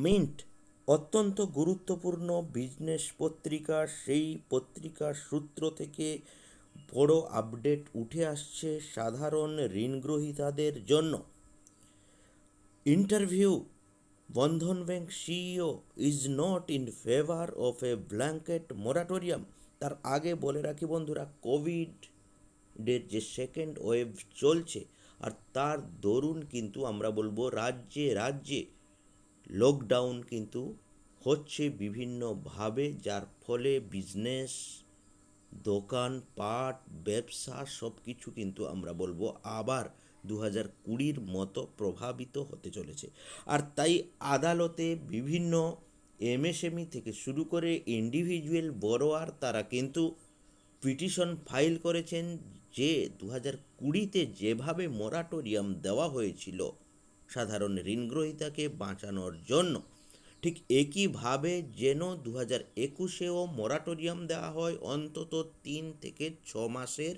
Mint অত্যন্ত গুরুত্বপূর্ণ business পত্রিকা। সেই পত্রিকার সূত্র থেকে বড় আপডেট উঠে আসছে সাধারণ ঋণগ্রহীতাদের জন্য। Interview, Bandhan bank CEO is not in favour of a blanket moratorium. তার আগে বলে রাখি বন্ধুরা, কোভিডের যে সেকেন্ড ওয়েভ চলছে, আর তার দরুন কিন্তু আমরা বলবো রাজ্যে রাজ্যে লকডাউন কিন্তু হচ্ছে বিভিন্নভাবে, যার ফলে বিজনেস, দোকানপাট, ব্যবসা সব কিছু কিন্তু আমরা বলবো আবার 2020-র মতো প্রভাবিত হতে চলেছে। আর তাই আদালতে বিভিন্ন এমএসএমই থেকে শুরু করে ইন্ডিভিজুয়াল বড়োয়ার তারা কিন্তু পিটিশন ফাইল করেছেন যে 2020-তে যেভাবে মোরাটোরিয়াম দেওয়া হয়েছিল সাধারণ ঋণগ্রহীতাকে বাঁচানোর জন্য, ঠিক একইভাবে যেন 2021-এও মোরাটোরিয়াম দেওয়া হয়, অন্তত 3 থেকে 6 মাসের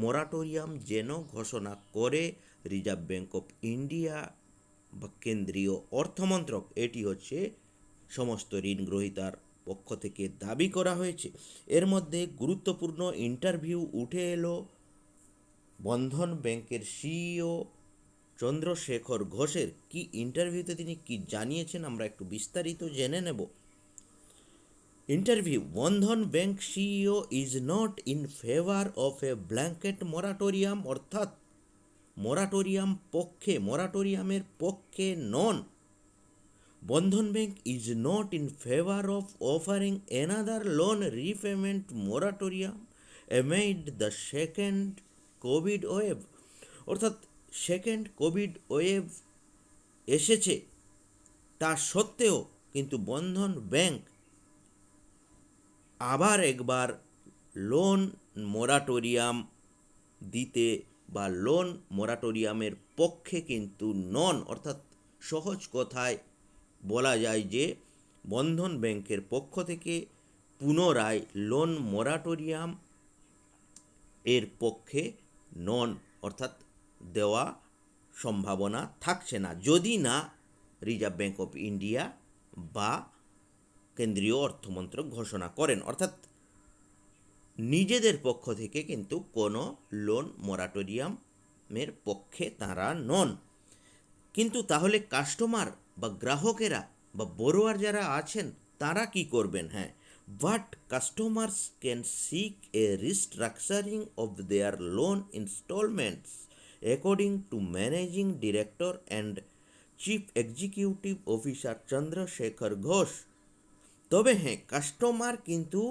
মোরাটোরিয়াম যেন ঘোষণা করে রিজার্ভ ব্যাঙ্ক অফ ইন্ডিয়া বা কেন্দ্রীয় অর্থমন্ত্রক। এটি হচ্ছে সমস্ত ঋণগ্রহীতার পক্ষ থেকে দাবি করা হয়েছে। এর মধ্যে গুরুত্বপূর্ণ ইন্টারভিউ উঠে এলো বন্ধন ব্যাংকের সিইও চন্দ্রশেখর ঘোষের। কি ইন্টারভিউতে তিনি কি জানিয়েছেন আমরা একটু বিস্তারিত জেনে নেব। Interview, Bandhan bank CEO is not in favour of a blanket moratorium, অর্থাৎ মোরাটোরিয়ামের পক্ষে নন। Bandhan bank is not in favour of offering another loan repayment moratorium amid the second Covid wave. অর্থাৎ সেকেন্ড কোভিড ওয়েভ এসেছে, তা সত্ত্বেও কিন্তু বন্ধন ব্যাংক আবার একবার লোন মোরাটোরিয়াম দিতে বা লোন মোরাটোরিয়ামের পক্ষে কিন্তু নন। অর্থাৎ সহজ কথায় বলা যায় যে বন্ধন ব্যাংকের পক্ষ থেকে পুনরায় লোন মোরাটোরিয়াম এর পক্ষে নন, অর্থাৎ দেওয়া সম্ভাবনা থাকছে না, যদি না রিজার্ভ ব্যাঙ্ক অফ ইন্ডিয়া বা কেন্দ্রীয় অর্থমন্ত্রক ঘোষণা করেন। অর্থাৎ নিজেদের পক্ষ থেকে কিন্তু কোনো লোন মোরাটোরিয়ামের পক্ষে তারা নন। কিন্তু তাহলে কাস্টমার বা গ্রাহকেরা বা বড়োয়ার যারা আছেন তারা কি করবেন? হ্যাঁ, but customers can seek a restructuring of their loan instalments according to managing director and chief executive officer Chandrashekhar Ghosh. তবে হ্যাঁ, কাস্টমার কিন্তু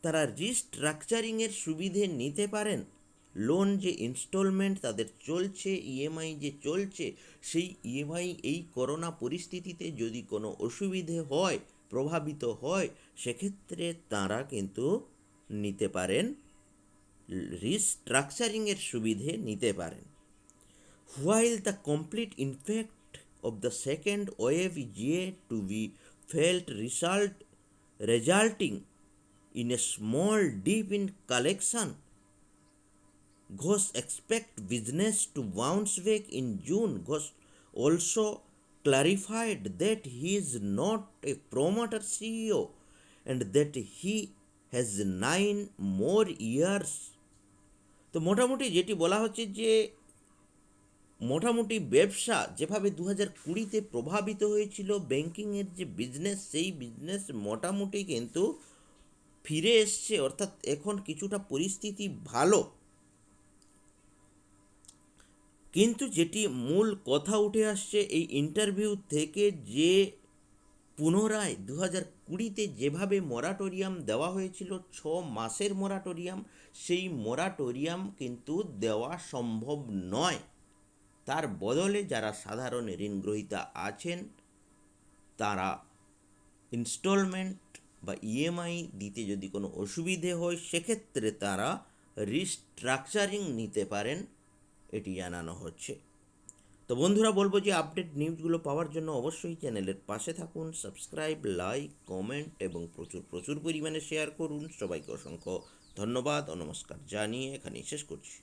তারা রিস্ট্রাকচারিংয়ের সুবিধে নিতে পারেন। লোন যে ইনস্টলমেন্ট তাদের চলছে, ইএমআই যে চলছে, সেই ইএমআই এই করোনা পরিস্থিতিতে যদি কোনো অসুবিধে হয়, প্রভাবিত হয়, সেক্ষেত্রে তারা কিন্তু নিতে পারেন, রিস্ট্রাকচারিংয়ের সুবিধে নিতে পারেন। While the complete impact of the second wave is yet to be felt, resulting in a small dip in collection, Ghosh expect business to bounce back in June. Ghosh also clarified that he is not a promoter CEO and that he has 9 more years. তো মোটামুটি যেটি বলা হচ্ছে যে মোটামুটি ব্যবসা যেভাবে 2020-তে প্রভাবিত হয়েছিল ব্যাংকিংয়ের যে বিজনেস, সেই বিজনেস মোটামুটি কিন্তু ফিরে এসছে, অর্থাৎ এখন কিছুটা পরিস্থিতি ভালো। কিন্তু যেটি মূল কথা উঠে আসছে এই ইন্টারভিউ থেকে, যে পুনরায় 2020-তে যেভাবে মোরাটোরিয়াম দেওয়া হয়েছিল 6 মাসের মোরাটোরিয়াম, সেই মোরাটোরিয়াম কিন্তু দেওয়া সম্ভব নয়। তার বদলে যারা সাধারণ ঋণগ্রহীতা আছেন তারা ইনস্টলমেন্ট বা ইএমআই দিতে যদি কোনো অসুবিধে হয়, সেক্ষেত্রে তারা রিস্ট্রাকচারিং নিতে পারেন, এটি জানানো হচ্ছে। তো বন্ধুরা, বলবো যে আপডেট নিউজগুলো পাওয়ার জন্য অবশ্যই চ্যানেলের পাশে থাকুন, সাবস্ক্রাইব, লাইক, কমেন্ট এবং প্রচুর পরিমাণে শেয়ার করুন। সবাইকে অসংখ্য ধন্যবাদ ও নমস্কার জানিয়ে এখানেই শেষ করছি।